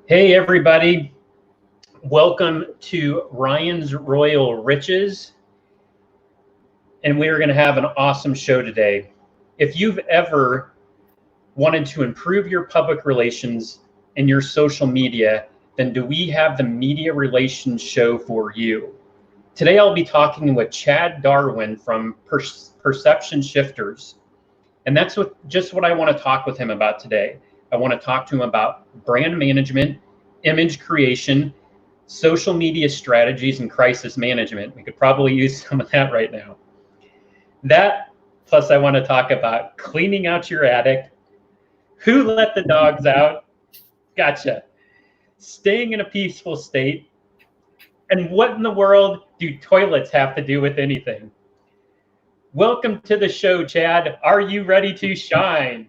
Hey everybody, welcome to Ryan's Royal Riches, and we're going to have an awesome show today. If you've ever wanted to improve your public relations and your social media, then do we have the Media Relations Show for you. Today I'll be talking with Chad Darwin from Perception Shifters, and that's just what I want to talk with him about today. I want to talk to him about brand management, image creation, social media strategies, and crisis management. We could probably use some of that right now. That, plus I want to talk about cleaning out your attic, who let the dogs out, gotcha, staying in a peaceful state, and what in the world do toilets have to do with anything? Welcome to the show, Chad. Are you ready to shine?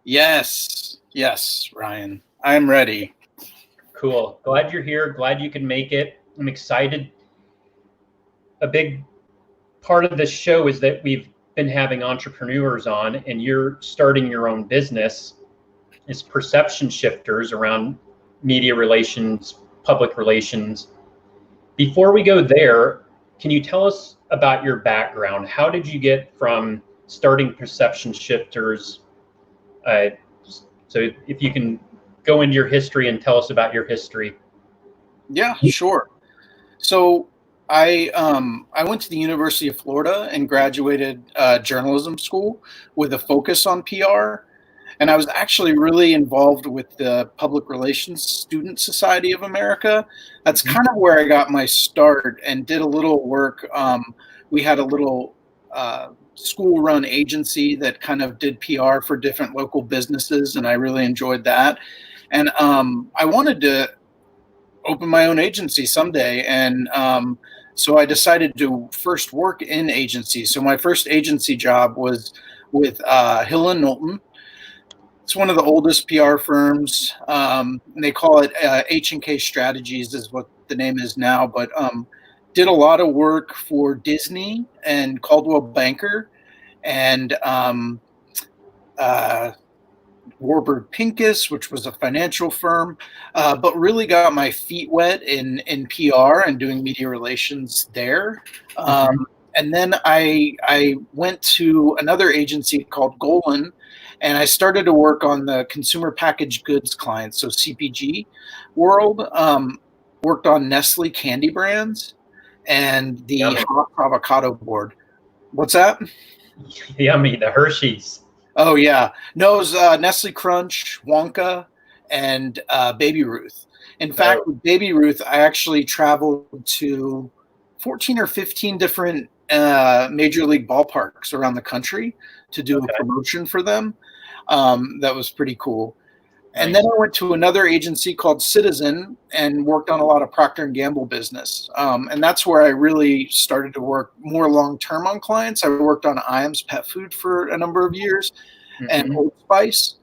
Yes, Ryan. I'm ready. Cool. Glad you're here. Glad you can make it. I'm excited. A big part of this show is that we've been having entrepreneurs on, and you're starting your own business. It's Perception Shifters around media relations, public relations. Before we go there, can you tell us about your background? How did you get from starting Perception Shifters? So if you can go into your history and tell us about your history. Yeah, sure. So I went to the University of Florida and graduated journalism school with a focus on PR. And I was actually really involved with the Public Relations Student Society of America. That's kind of where I got my start and did a little work. We had a little school-run agency that kind of did PR for different local businesses, and I really enjoyed that. And I wanted to open my own agency someday, and so I decided to first work in agencies. So my first agency job was with Hill & Knowlton. It's one of the oldest PR firms. And they call it H&K Strategies is what the name is now, but did a lot of work for Disney and Coldwell Banker and Warburg Pincus, which was a financial firm, but really got my feet wet in PR and doing media relations there. And then I went to another agency called Golan, and I started to work on the consumer packaged goods clients, so CPG world. Worked on Nestle candy brands and the hot avocado board. What's that? Yummy, the Hershey's. Oh, yeah. No, it was Nestle Crunch, Wonka, and Baby Ruth. In fact, with Baby Ruth, I actually traveled to 14 or 15 different major league ballparks around the country to do a promotion for them. That was pretty cool. And then I went to another agency called Citizen and worked on a lot of Procter & Gamble business. And that's where I really started to work more long-term on clients. I worked on Iams Pet Food for a number of years and Old Spice.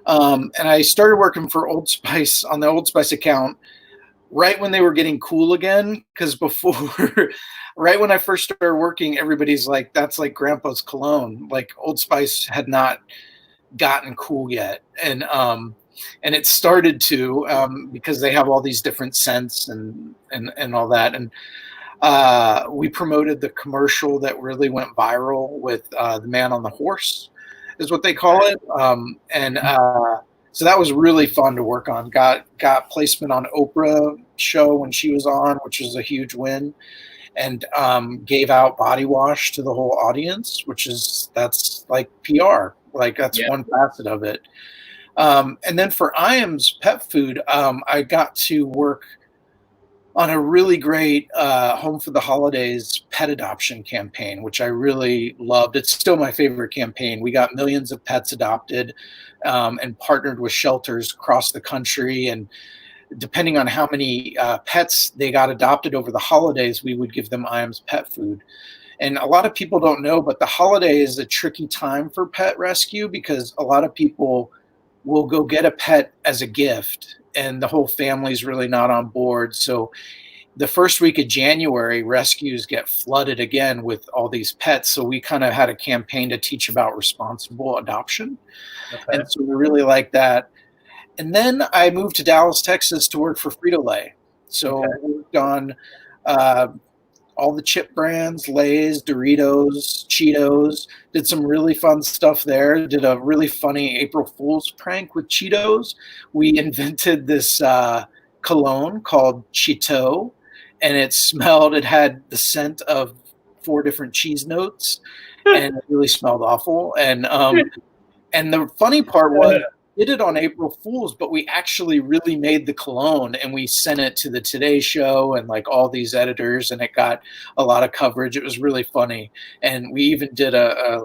And I started working for Old Spice on the Old Spice account right when they were getting cool again. Because before, right when I first started working, everybody's like, that's like Grandpa's cologne. Like Old Spice had not gotten cool yet. And it started to because they have all these different scents and all that. And we promoted the commercial that really went viral with the man on the horse is what they call it. So that was really fun to work on. Got placement on Oprah show when she was on, which was a huge win, and gave out body wash to the whole audience, that's like PR. Like that's one facet of it. And then for Iams Pet Food, I got to work on a really great Home for the Holidays pet adoption campaign, which I really loved. It's still my favorite campaign. We got millions of pets adopted and partnered with shelters across the country. And depending on how many pets they got adopted over the holidays, we would give them Iams Pet Food. And a lot of people don't know, but the holiday is a tricky time for pet rescue because a lot of people will go get a pet as a gift and the whole family's really not on board. So the first week of January, rescues get flooded again with all these pets. So we kind of had a campaign to teach about responsible adoption. And so we really like that. And then I moved to Dallas, Texas to work for Frito-Lay. So Okay. I worked on all the chip brands, Lay's, Doritos, Cheetos. Did some really fun stuff there. Did a really funny April Fool's prank with Cheetos. We invented this cologne called Cheeto, and it had the scent of 4 different cheese notes, and it really smelled awful. And the funny part was, we did it on April Fool's, but we actually really made the cologne and we sent it to the Today Show and like all these editors, and it got a lot of coverage. It was really funny, and we even did a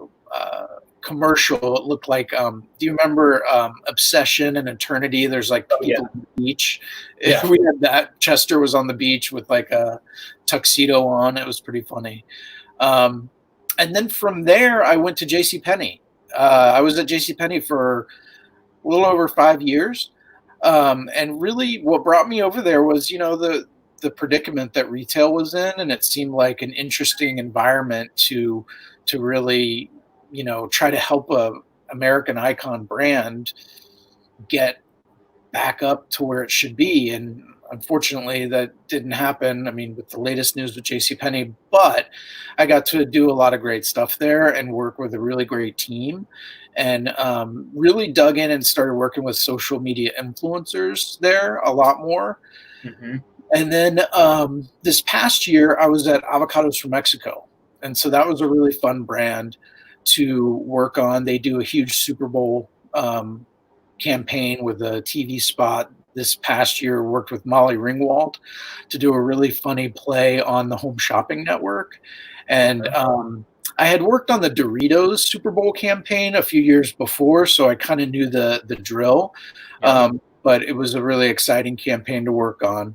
commercial. It looked like, do you remember Obsession and Eternity? There's like people on the beach. Yeah. We had that. Chester was on the beach with like a tuxedo on. It was pretty funny. And then from there, I went to JCPenney. I was at JCPenney for a little over 5 years. And really what brought me over there was, the predicament that retail was in. And it seemed like an interesting environment to really, try to help a American icon brand get back up to where it should be. And unfortunately that didn't happen. I mean, with the latest news with JCPenney, but I got to do a lot of great stuff there and work with a really great team, and really dug in and started working with social media influencers there a lot more. Mm-hmm. And then this past year I was at Avocados from Mexico. And so that was a really fun brand to work on. They do a huge Super Bowl campaign with a TV spot. This past year worked with Molly Ringwald to do a really funny play on the Home Shopping Network. And I had worked on the Doritos Super Bowl campaign a few years before, so I kind of knew the drill. Yeah. But it was a really exciting campaign to work on.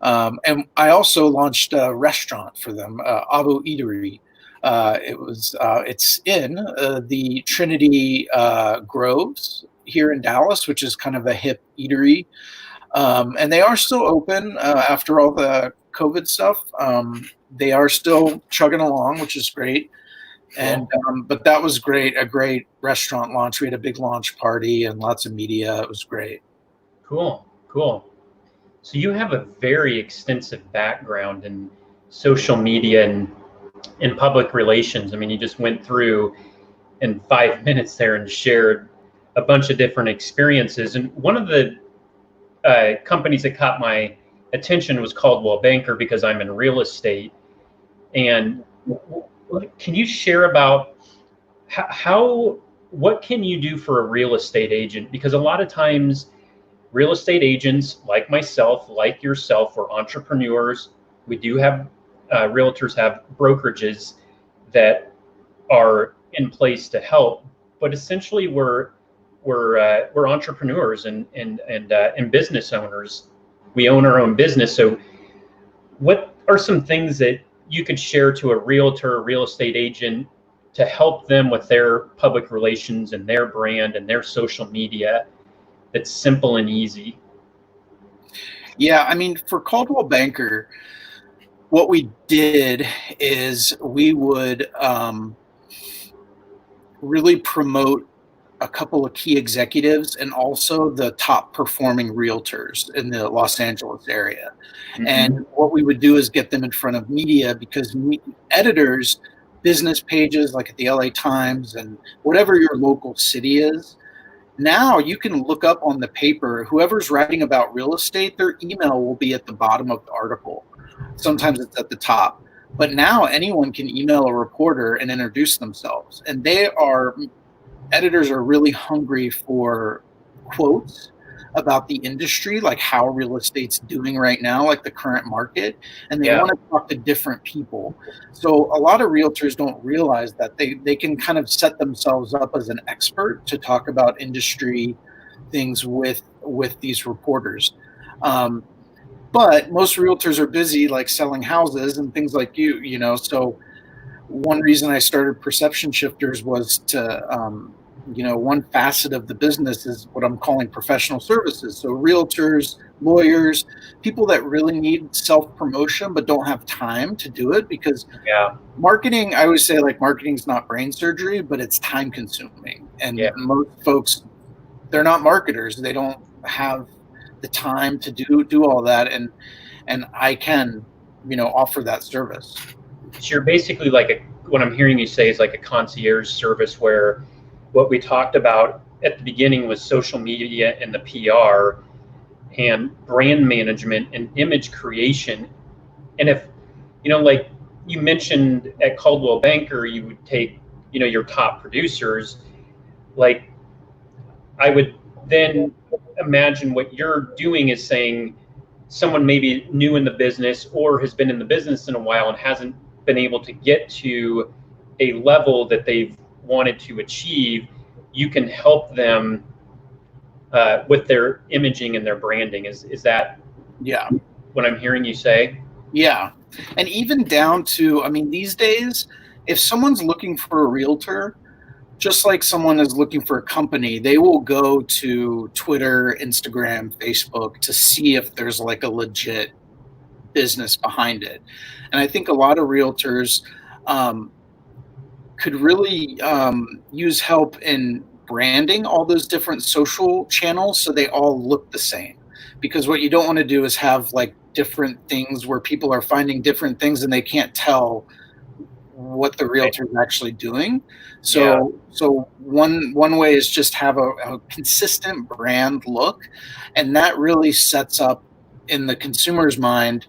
And I also launched a restaurant for them, Avo Eatery. It's in the Trinity Groves here in Dallas, which is kind of a hip eatery. And they are still open after all the COVID stuff. They are still chugging along, which is great. And but that was great, a great restaurant launch. We had a big launch party and lots of media. It was great. Cool. So you have a very extensive background in social media and in public relations. I mean, you just went through in 5 minutes there and shared a bunch of different experiences. And one of the companies that caught my attention was Coldwell Banker, because I'm in real estate. And can you share about what can you do for a real estate agent? Because a lot of times real estate agents like myself, like yourself, we're entrepreneurs. We do have realtors have brokerages that are in place to help, but essentially we're entrepreneurs and business owners. We own our own business. So what are some things that you could share to a realtor, a real estate agent, to help them with their public relations and their brand and their social media that's simple and easy? Yeah, I mean, for Coldwell Banker, what we did is we would really promote a couple of key executives and also the top performing realtors in the Los Angeles area. Mm-hmm. And what we would do is get them in front of media, because editors, business pages like at the LA Times and whatever your local city is, now you can look up on the paper, whoever's writing about real estate, their email will be at the bottom of the article. Sometimes it's at the top. But now anyone can email a reporter and introduce themselves. And editors are really hungry for quotes about the industry, like how real estate's doing right now, like the current market, and they want to talk to different people. So a lot of realtors don't realize that they can kind of set themselves up as an expert to talk about industry things with these reporters. But most realtors are busy like selling houses and things like so one reason I started Perception Shifters was to one facet of the business is what I'm calling professional services. So realtors, lawyers, people that really need self-promotion but don't have time to do it, because marketing, I always say, like, marketing's not brain surgery, but it's time consuming. And most folks, they're not marketers. They don't have the time to do all that, and I can, offer that service. So you're basically like what I'm hearing you say is like a concierge service, where what we talked about at the beginning was social media and the PR and brand management and image creation. And if, like you mentioned at Caldwell Banker, you would take, your top producers, like I would then imagine what you're doing is saying someone maybe new in the business or has been in the business in a while and hasn't been able to get to a level that they've wanted to achieve, you can help them with their imaging and their branding. Is that what I'm hearing you say? Yeah. And even down to, these days, if someone's looking for a realtor, just like someone is looking for a company, they will go to Twitter, Instagram, Facebook to see if there's like a legit business behind it. And I think a lot of realtors could really use help in branding all those different social channels so they all look the same. Because what you don't want to do is have like different things where people are finding different things and they can't tell what the realtor is actually doing. So one way is just have a consistent brand look, and that really sets up in the consumer's mind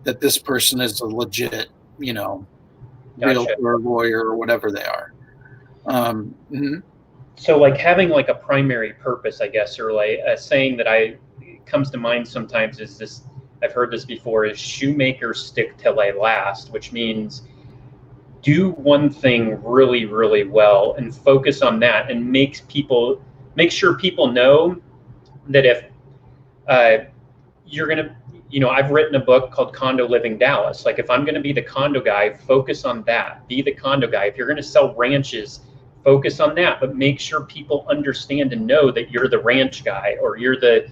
that this person is a legit, realtor or lawyer or whatever they are. So like having like a primary purpose, I guess, or like a saying that comes to mind sometimes is this, I've heard this before, is shoemakers stick till they last, which means do one thing really, really well and focus on that, and make sure people know that if you're going to, I've written a book called Condo Living Dallas. Like if I'm going to be the condo guy, focus on that, be the condo guy. If you're going to sell ranches, focus on that, but make sure people understand and know that you're the ranch guy, or you're the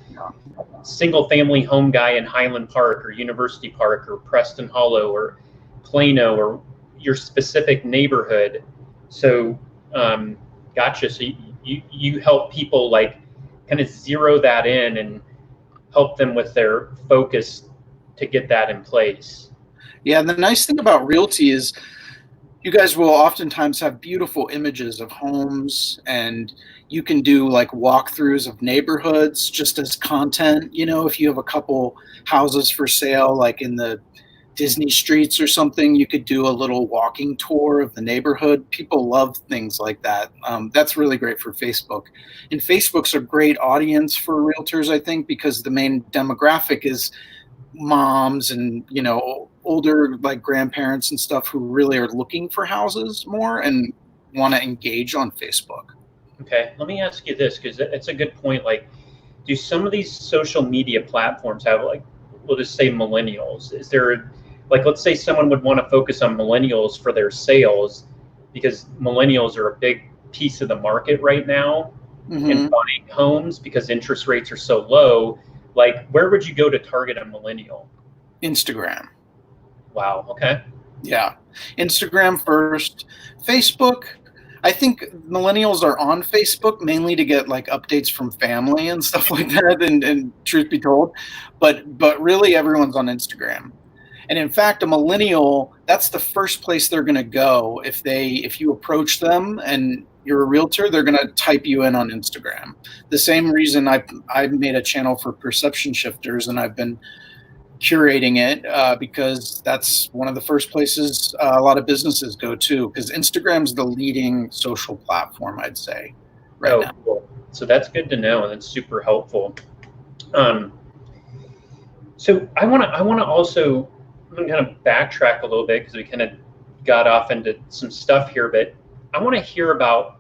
single family home guy in Highland Park or University Park or Preston Hollow or Plano or your specific neighborhood. So gotcha. So you help people like kind of zero that in and help them with their focus to get that in place. Yeah, the nice thing about realty is you guys will oftentimes have beautiful images of homes, and you can do like walkthroughs of neighborhoods just as content. If you have a couple houses for sale, like in the Disney streets or something, you could do a little walking tour of the neighborhood. People love things like that. That's really great for Facebook. And Facebook's a great audience for realtors, I think, because the main demographic is moms and, older like grandparents and stuff who really are looking for houses more and want to engage on Facebook. Okay, let me ask you this, because it's a good point. Like, do some of these social media platforms have, like, we'll just say millennials? Is there, like, let's say someone would want to focus on millennials for their sales, because millennials are a big piece of the market right now in buying homes because interest rates are so low. Like, where would you go to target a millennial? Instagram. Wow. Okay. Yeah. Instagram first. Facebook. I think millennials are on Facebook mainly to get like updates from family and stuff like that. And truth be told, but really everyone's on Instagram. And in fact, a millennial, that's the first place they're going to go. If you approach them and you're a realtor, they're going to type you in on Instagram. The same reason I made a channel for perception shifters, and I've been curating it because that's one of the first places a lot of businesses go to, because Instagram's the leading social platform, I'd say, right now. Cool. So that's good to know, and it's super helpful. So I want to also, I'm going to kind of backtrack a little bit because we kind of got off into some stuff here, but I want to hear about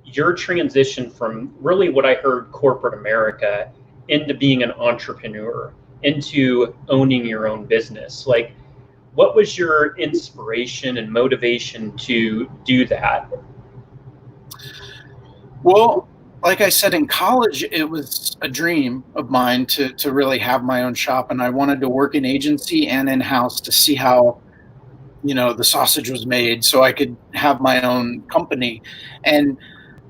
your transition from really what I heard corporate America into being an entrepreneur, into owning your own business. Like, what was your inspiration and motivation to do that? Well, like I said, in college, it was a dream of mine to really have my own shop. And I wanted to work in agency and in-house to see how, the sausage was made so I could have my own company. And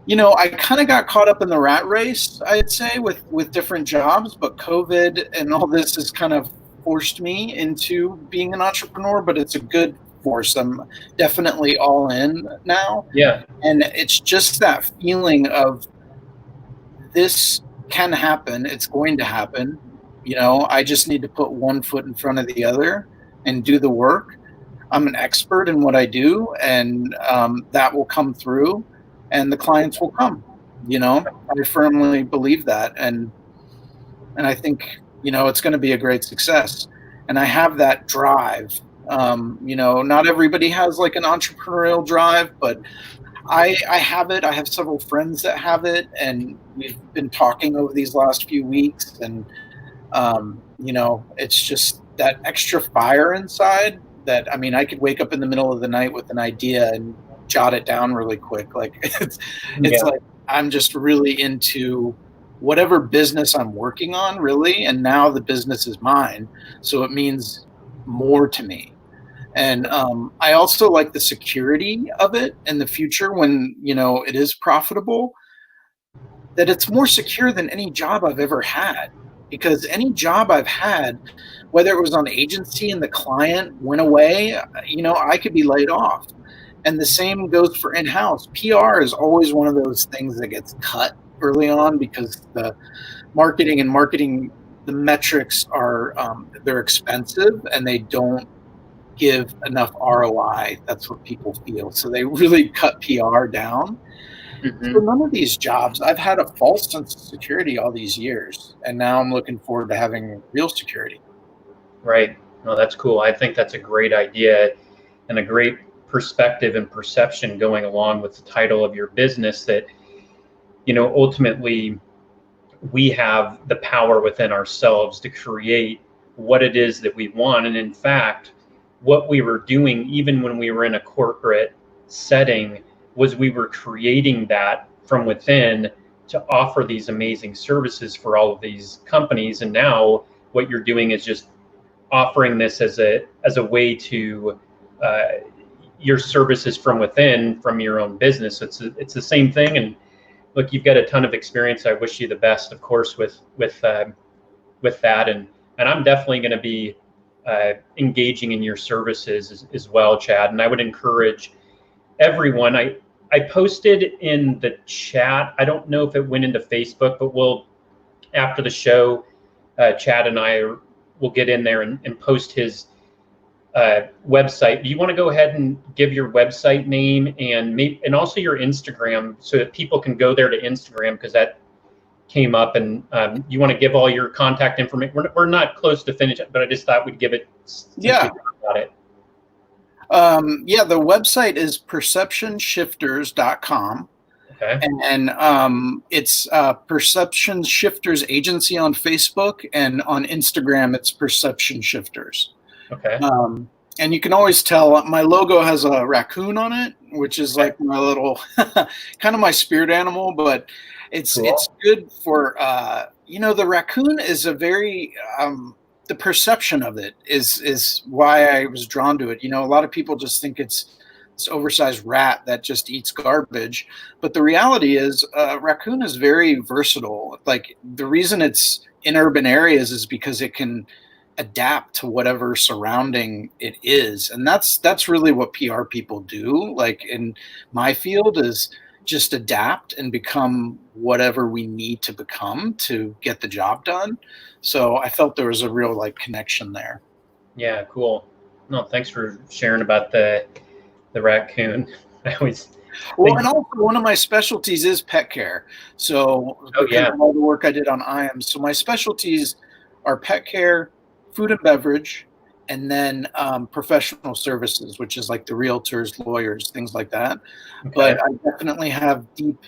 I kind of got caught up in the rat race, I'd say, with different jobs, but COVID and all this has kind of forced me into being an entrepreneur, but it's a good force. I'm definitely all in now. Yeah. And it's just that feeling of this can happen. It's going to happen. I just need to put one foot in front of the other and do the work. I'm an expert in what I do, and that will come through, and the clients will come. I firmly believe that, and I think it's going to be a great success. And I have that drive. Not everybody has like an entrepreneurial drive, but I have it. I have several friends that have it, and we've been talking over these last few weeks, and it's just that extra fire inside that, I mean, I could wake up in the middle of the night with an idea and jot it down really quick. Like it's like I'm just really into whatever business I'm working on, really, and now the business is mine, so it means more to me. And I also like the security of it in the future when it is profitable, that it's more secure than any job I've ever had. Because any job I've had, whether it was on agency and the client went away, I could be laid off. And the same goes for in-house. PR is always one of those things that gets cut early on because the marketing, the metrics are they're expensive and they don't give enough ROI. That's what people feel. So they really cut PR down. Mm-hmm. For none of these jobs, I've had a false sense of security all these years, and now I'm looking forward to having real security. Right. No, that's cool. I think that's a great idea and a great perspective and perception going along with the title of your business, that, ultimately we have the power within ourselves to create what it is that we want. And in fact, what we were doing, even when we were in a corporate setting, was we were creating that from within to offer these amazing services for all of these companies. And now what you're doing is just offering this as a way to your services from within, from your own business. It's the same thing. And look, you've got a ton of experience. I wish you the best, of course, with that. And I'm definitely going to be engaging in your services as well, Chad. And I would encourage everyone. I posted in the chat. I don't know if it went into Facebook, but we'll, after the show, Chad and I will get in there and post his website. Do you want to go ahead and give your website name and also your Instagram, so that people can go there to Instagram, because that came up, and you want to give all your contact information? We're not close to finish, but I just thought we'd give it. Yeah. About it. The website is perceptionshifters.com. Okay. And it's Perception Shifters Agency on Facebook, and on Instagram it's Perception Shifters. Okay. And you can always tell my logo has a raccoon on it, which is like my little kind of my spirit animal, but it's cool. It's good for the raccoon is a very the perception of it is why I was drawn to it. A lot of people just think it's this oversized rat that just eats garbage, but the reality is raccoon is very versatile. Like, the reason it's in urban areas is because it can adapt to whatever surrounding it is, and that's really what PR people do, like in my field, is just adapt and become whatever we need to become to get the job done. So I felt there was a real connection there. Yeah, cool. No, thanks for sharing about the raccoon. I always and also one of my specialties is pet care. So of all the work I did on IAM, so my specialties are pet care, food and beverage, and then professional services, which is like the realtors, lawyers, things like that. Okay. But I definitely have deep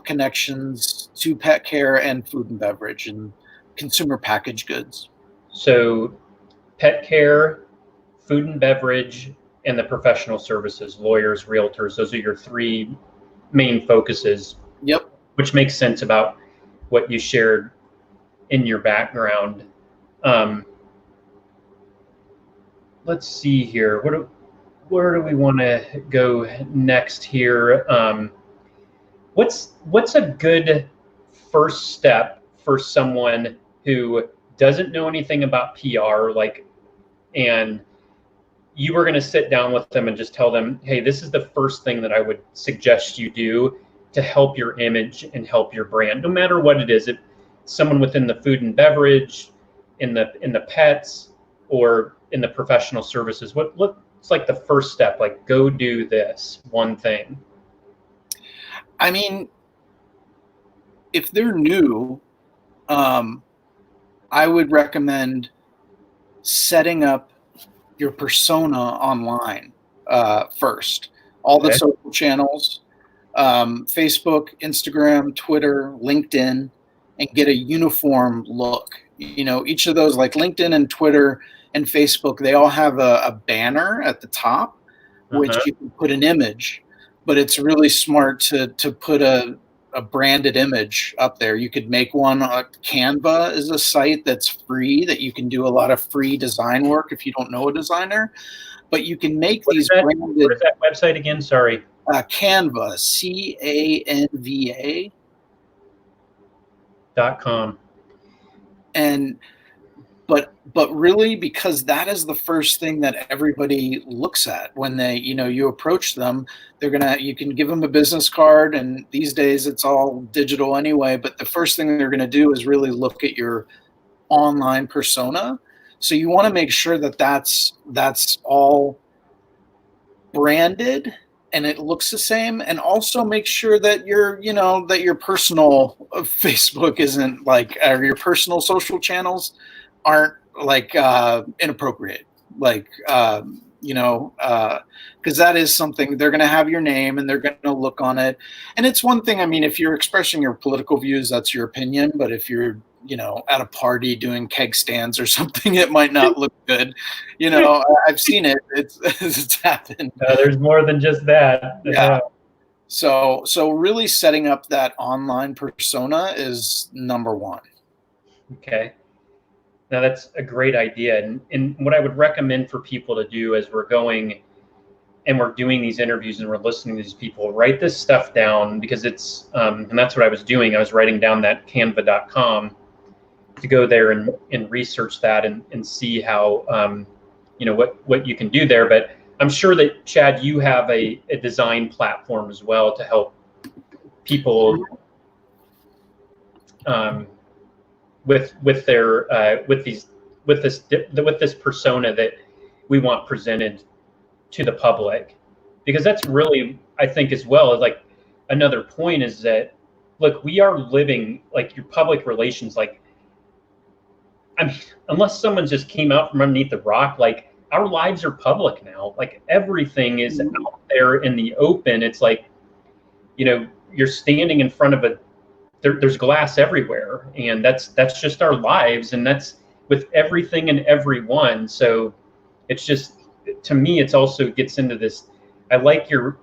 connections to pet care and food and beverage and consumer packaged goods. So pet care, food and beverage, and the professional services, lawyers, realtors, those are your three main focuses. Yep. Which makes sense about what you shared in your background. Let's see here. Where do we want to go next here? what's a good first step for someone who doesn't know anything about PR, like, and you were going to sit down with them and just tell them, hey, this is the first thing that I would suggest you do to help your image and help your brand, no matter what it is. If someone within the food and beverage, in the pets, or in the professional services, what's like the first step? Like, go do this one thing. I mean, if they're new, I would recommend setting up your persona online first. All the social channels, Facebook, Instagram, Twitter, LinkedIn, and get a uniform look. You know, each of those, like LinkedIn and Twitter and Facebook, they all have a banner at the top, which you can put an image, but it's really smart to put a branded image up there. You could make one. Canva is a site that's free that you can do a lot of free design work if you don't know a designer, but you can make these branded. What is that website again? Sorry. Canva, CANVA.com. And but really, because that is the first thing that everybody looks at when they, you approach them. You can give them a business card, and these days it's all digital anyway, but the first thing they're going to do is really look at your online persona. So you want to make sure that that's all branded and it looks the same, and also make sure that that your personal Facebook isn't like, or your personal social channels aren't like inappropriate, like because that is something. They're going to have your name and they're going to look on it. And it's one thing, I mean, if you're expressing your political views, that's your opinion, but if you're at a party doing keg stands or something, it might not look good. I've seen it. It's happened. There's more than just that. Yeah. So really setting up that online persona is number one. Okay. Now that's a great idea. And what I would recommend for people to do as we're going and we're doing these interviews and we're listening to these people, write this stuff down, because it's, and that's what I was doing. I was writing down that canva.com to go there and research that and see how, what you can do there. But I'm sure that, Chad, you have a design platform as well to help people with this persona that we want presented to the public, because that's really, I think, as well, like another point is that, look, we are living, like, your public relations, like, I mean, unless someone just came out from underneath the rock, like, our lives are public now. Like, everything is out there in the open. It's like, you're standing in front of there's glass everywhere, and that's just our lives, and that's with everything and everyone. So it's just, to me, it's also gets into this, I like your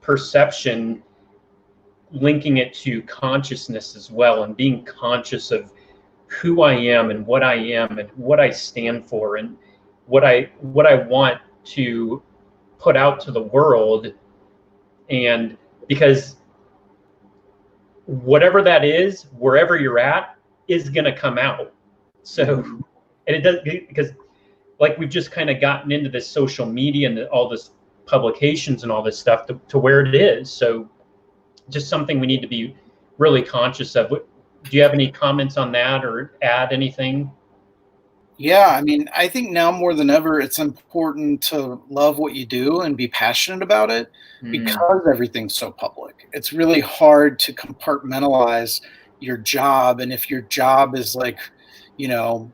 perception, linking it to consciousness as well, and being conscious of who I am and what I stand for, and what I want to put out to the world. And because whatever that is, wherever you're at, is going to come out. So, and it does, because like, we've just kind of gotten into this social media and all this publications and all this stuff to where it is. So just something we need to be really conscious of. Do you have any comments on that or add anything? Yeah, I mean, I think now more than ever, it's important to love what you do and be passionate about it, because everything's so public. It's really hard to compartmentalize your job. And if your job is like,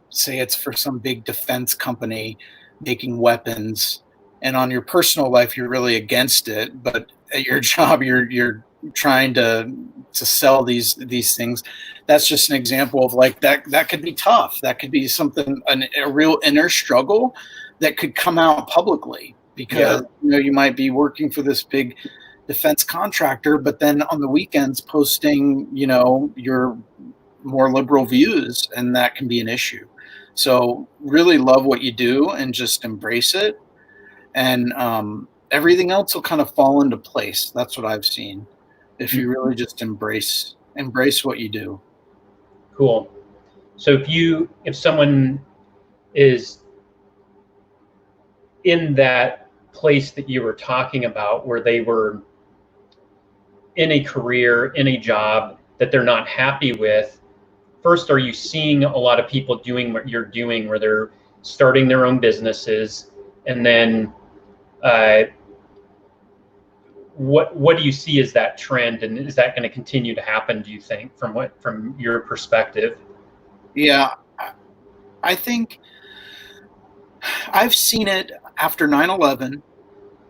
say it's for some big defense company making weapons, and on your personal life, you're really against it, but at your job, you're trying to sell these things. That's just an example of, like, that could be tough. That could be something, a real inner struggle that could come out publicly, because you might be working for this big defense contractor, but then on the weekends posting your more liberal views, and that can be an issue. So really love what you do and just embrace it, and everything else will kind of fall into place. That's what I've seen. if you really just embrace what you do. Cool. So if someone is in that place that you were talking about, where they were in a career, in a job that they're not happy with, first, are you seeing a lot of people doing what you're doing, where they're starting their own businesses? And then what do you see as that trend, and is that going to continue to happen, do you think, from your perspective? Yeah, I think I've seen it after 9/11.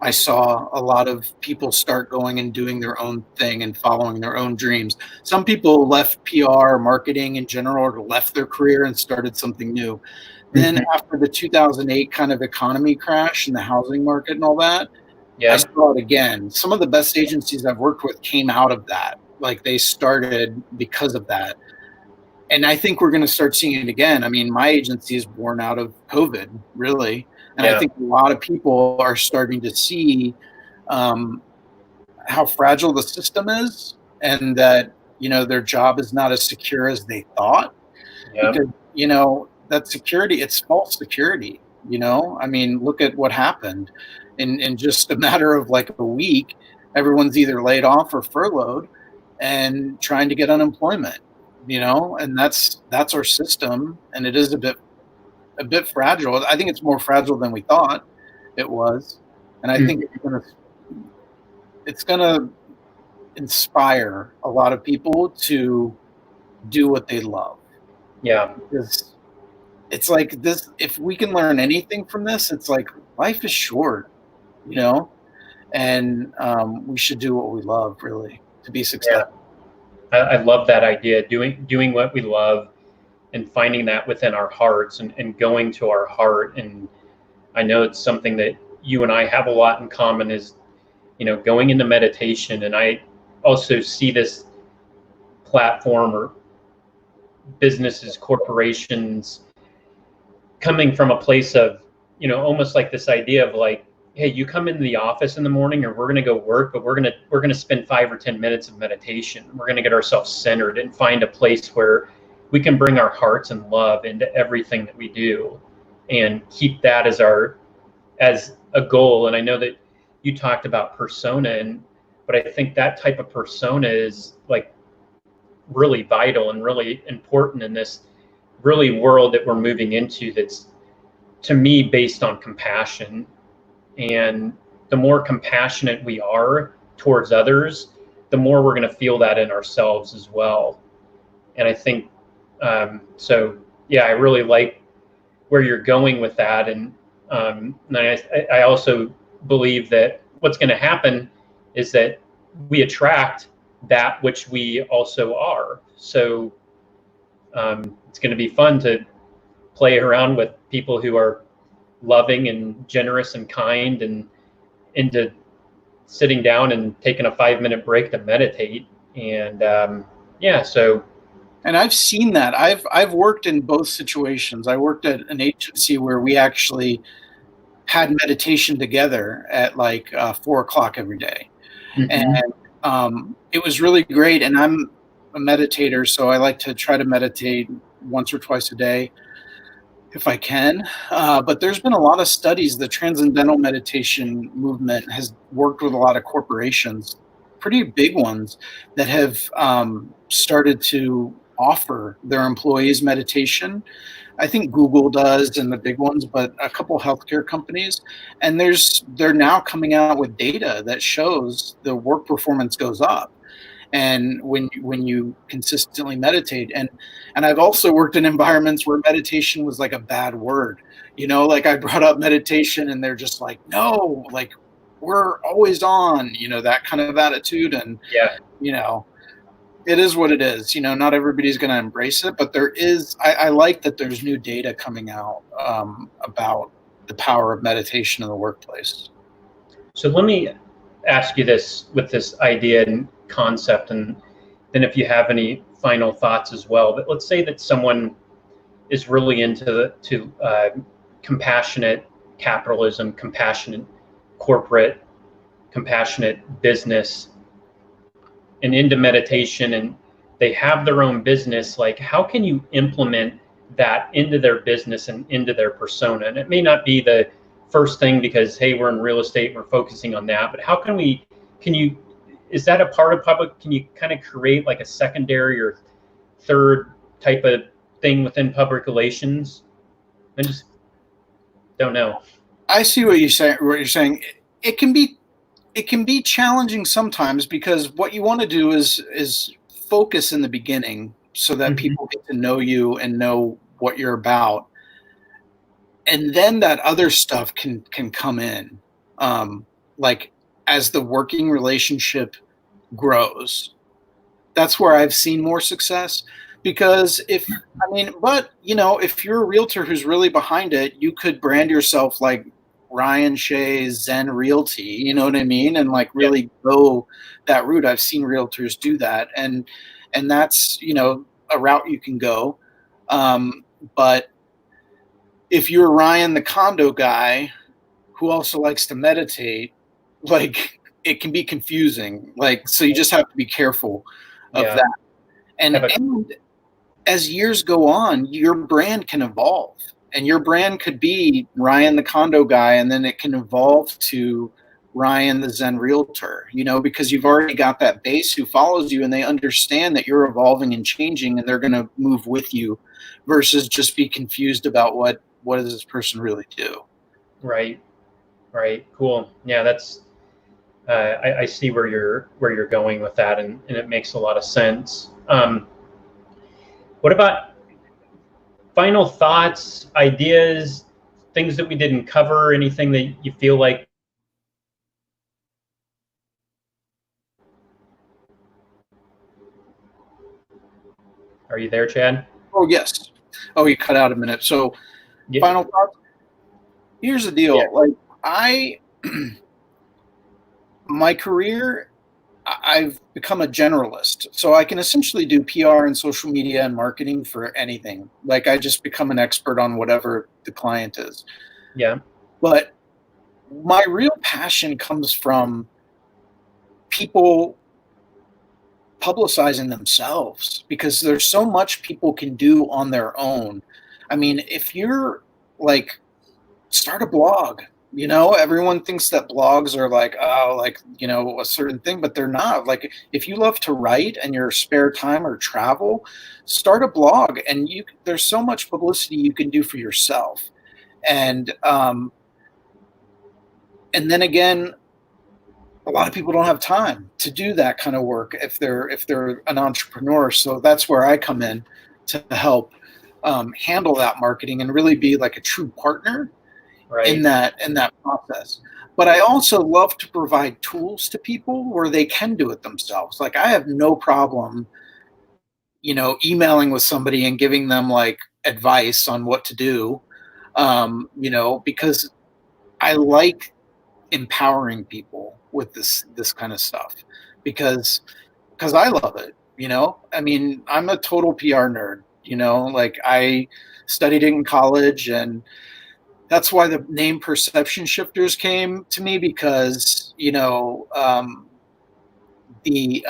I saw a lot of people start going and doing their own thing and following their own dreams. Some people left PR, marketing in general, or left their career and started something new. Then after the 2008 kind of economy crash and the housing market and all that, I Yeah. saw it again. Some of the best agencies I've worked with came out of that. Like, they started because of that. And I think we're going to start seeing it again. I mean, my agency is born out of COVID, really. And I think a lot of people are starting to see how fragile the system is, and that, their job is not as secure as they thought. Because, that security, it's false security. I mean, look at what happened in just a matter of like a week. Everyone's either laid off or furloughed and trying to get unemployment, and that's our system. And it is a bit fragile. I think it's more fragile than we thought it was. And I think it's gonna inspire a lot of people to do what they love. Yeah. Because it's like this, if we can learn anything from this, it's like life is short, and we should do what we love, really, to be successful. Yeah. I love that idea, doing what we love and finding that within our hearts, and going to our heart. And I know it's something that you and I have a lot in common, is, going into meditation. And I also see this platform, or businesses, corporations, coming from a place of, almost like this idea of like, hey, you come into the office in the morning, or we're going to go work, but we're going to spend 5 or 10 minutes of meditation. We're going to get ourselves centered and find a place where we can bring our hearts and love into everything that we do, and keep that as a goal. And I know that you talked about persona, but I think that type of persona is like really vital and really important in this really world that we're moving into, that's, to me, based on compassion. And the more compassionate we are towards others, the more we're going to feel that in ourselves as well. And I think, I really like where you're going with that. And I also believe that what's going to happen is that we attract that which we also are. So it's going to be fun to play around with people who are loving and generous and kind, and into sitting down and taking a 5-minute break to meditate. And And I've seen that. I've worked in both situations. I worked at an agency where we actually had meditation together at like 4:00 every day. And it was really great. And I'm a meditator, so I like to try to meditate once or twice a day if I can. But there's been a lot of studies. The transcendental meditation movement has worked with a lot of corporations, pretty big ones, that have started to offer their employees meditation. I think Google does, and the big ones, but a couple healthcare companies. And they're now coming out with data that shows the work performance goes up, and when you consistently meditate. And I've also worked in environments where meditation was like a bad word. Like, I brought up meditation and they're just like, no, like, we're always on, that kind of attitude. And it is what it is. Not everybody's going to embrace it, but there is. I like that there's new data coming out about the power of meditation in the workplace. So let me ask you this, with this idea and concept, and then if you have any final thoughts as well. But let's say that someone is really into compassionate capitalism, compassionate corporate, compassionate business, and into meditation, and they have their own business, like how can you implement that into their business and into their persona? And it may not be the first thing because, hey, we're in real estate, we're focusing on that, but how can you, is that a part of public, can you kind of create like a secondary or third type of thing within public relations? I just don't know. I see what you're saying. It can be challenging sometimes, because what you want to do is focus in the beginning so that people get to know you and know what you're about, and then that other stuff can come in, like as the working relationship grows. That's where I've seen more success, because if you're a realtor who's really behind it, you could brand yourself like Ryan Shea Zen Realty, you know what I mean? And like really go that route. I've seen realtors do that. And that's, a route you can go. But if you're Ryan, the condo guy who also likes to meditate, like it can be confusing. Like, so you just have to be careful of that. And as years go on, your brand can evolve. And your brand could be Ryan the condo guy, and then it can evolve to Ryan the Zen realtor, because you've already got that base who follows you, and they understand that you're evolving and changing, and they're going to move with you versus just be confused about what does this person really do. Right. Cool. Yeah, that's I see where you're going with that, and it makes a lot of sense. What about final thoughts, ideas, things that we didn't cover, anything that you feel like? Are you there, Chad? Oh, yes. Oh, you cut out a minute. So final thoughts. Here's the deal. Yeah. Like my career, I've become a generalist. So I can essentially do PR and social media and marketing for anything. Like I just become an expert on whatever the client is. Yeah. But my real passion comes from people publicizing themselves, because there's so much people can do on their own. I mean, if you're like, start a blog. Everyone thinks that blogs are like, a certain thing, but they're not. Like, if you love to write and your spare time or travel, start a blog, and there's so much publicity you can do for yourself. And then again, a lot of people don't have time to do that kind of work if they're an entrepreneur. So that's where I come in to help handle that marketing and really be like a true partner. Right. in that process. But I also love to provide tools to people where they can do it themselves. Like I have no problem, emailing with somebody and giving them like advice on what to do, because I like empowering people with this kind of stuff because I love it. I mean, I'm a total PR nerd, like I studied it in college, and that's why the name Perception Shifters came to me, because, the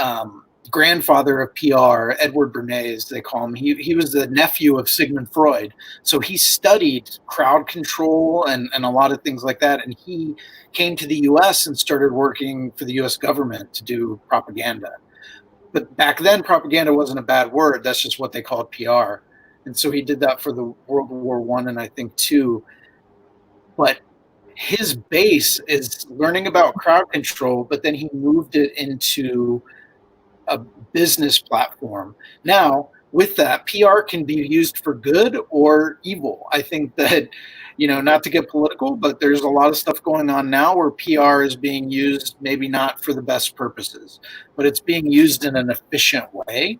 grandfather of PR, Edward Bernays, they call him, he was the nephew of Sigmund Freud. So he studied crowd control and a lot of things like that. And he came to the US and started working for the US government to do propaganda. But back then, propaganda wasn't a bad word. That's just what they called PR. And so he did that for the World War I and I think II. But his base is learning about crowd control, but then he moved it into a business platform. Now, with that, PR can be used for good or evil. I think that, not to get political, but there's a lot of stuff going on now where PR is being used maybe not for the best purposes, but it's being used in an efficient way.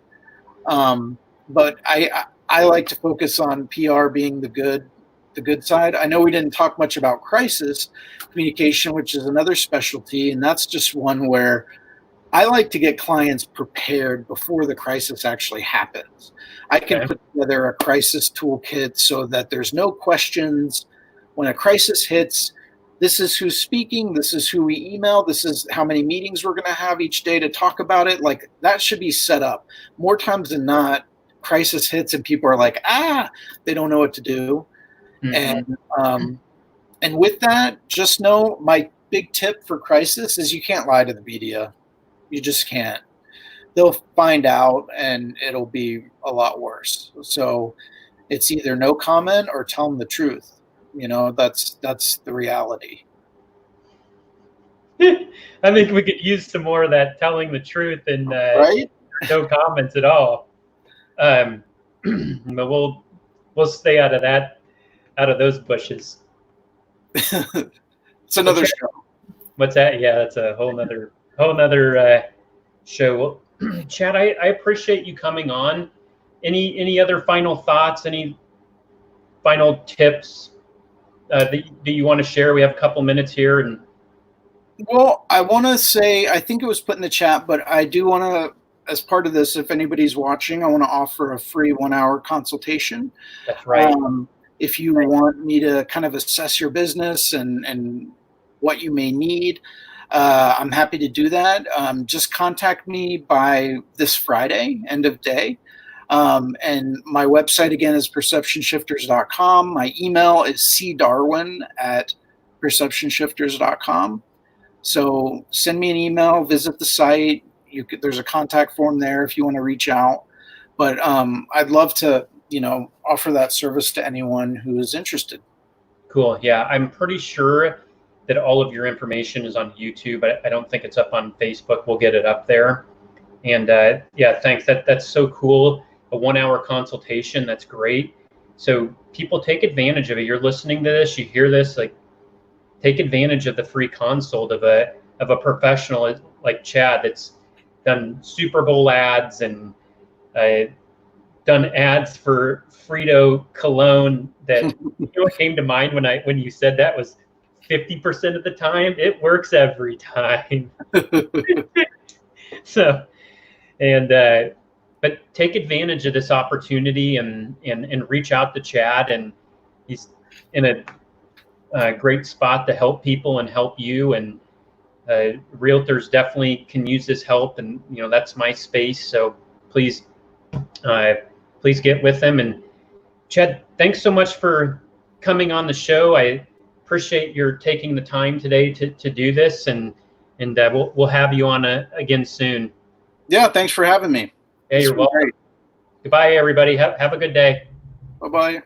But I like to focus on PR being the good side. I know we didn't talk much about crisis communication, which is another specialty, and that's just one where I like to get clients prepared before the crisis actually happens. I can put together a crisis toolkit so that there's no questions. When a crisis hits, this is who's speaking, this is who we email, this is how many meetings we're going to have each day to talk about it. Like, that should be set up. More times than not, crisis hits and people are like, they don't know what to do. And with that, just know my big tip for crisis is you can't lie to the media. You just can't. They'll find out and it'll be a lot worse. So it's either no comment or tell them the truth. That's the reality. I think we could use some more of that telling the truth and right? No comments at all. But we'll stay out of those bushes. It's another show. What's that? Yeah, that's a whole nother show. Well, Chad, I appreciate you coming on. Any other final thoughts? Any final tips that you want to share? We have a couple minutes here. And well, I want to say, I think it was put in the chat, but I do want to, as part of this, if anybody's watching, I want to offer a free 1-hour consultation. That's right. If you want me to kind of assess your business and what you may need, I'm happy to do that. Just contact me by this Friday, end of day. And my website, again, is perceptionshifters.com. My email is cdarwin@perceptionshifters.com. So send me an email, visit the site. There's a contact form there if you want to reach out. But I'd love to, offer that service to anyone who is interested. Cool. Yeah, I'm pretty sure that all of your information is on YouTube. I don't think it's up on Facebook. We'll get it up there. And yeah, thanks. That's so cool. A 1-hour consultation. That's great. So people, take advantage of it. You're listening to this, you hear this, like, take advantage of the free consult of a professional like Chad that's done Super Bowl ads and done ads for Frito cologne. That what came to mind when you said that was 50% of the time it works every time. So, and but take advantage of this opportunity and reach out to Chad, and he's in a great spot to help people and help you. And realtors definitely can use this help, and that's my space. So please get with them. And Chad, thanks so much for coming on the show. I appreciate your taking the time today to do this, and we'll have you on again soon. Yeah, thanks for having me. Yeah, you're welcome. Great. Goodbye, everybody. Have a good day. Bye-bye.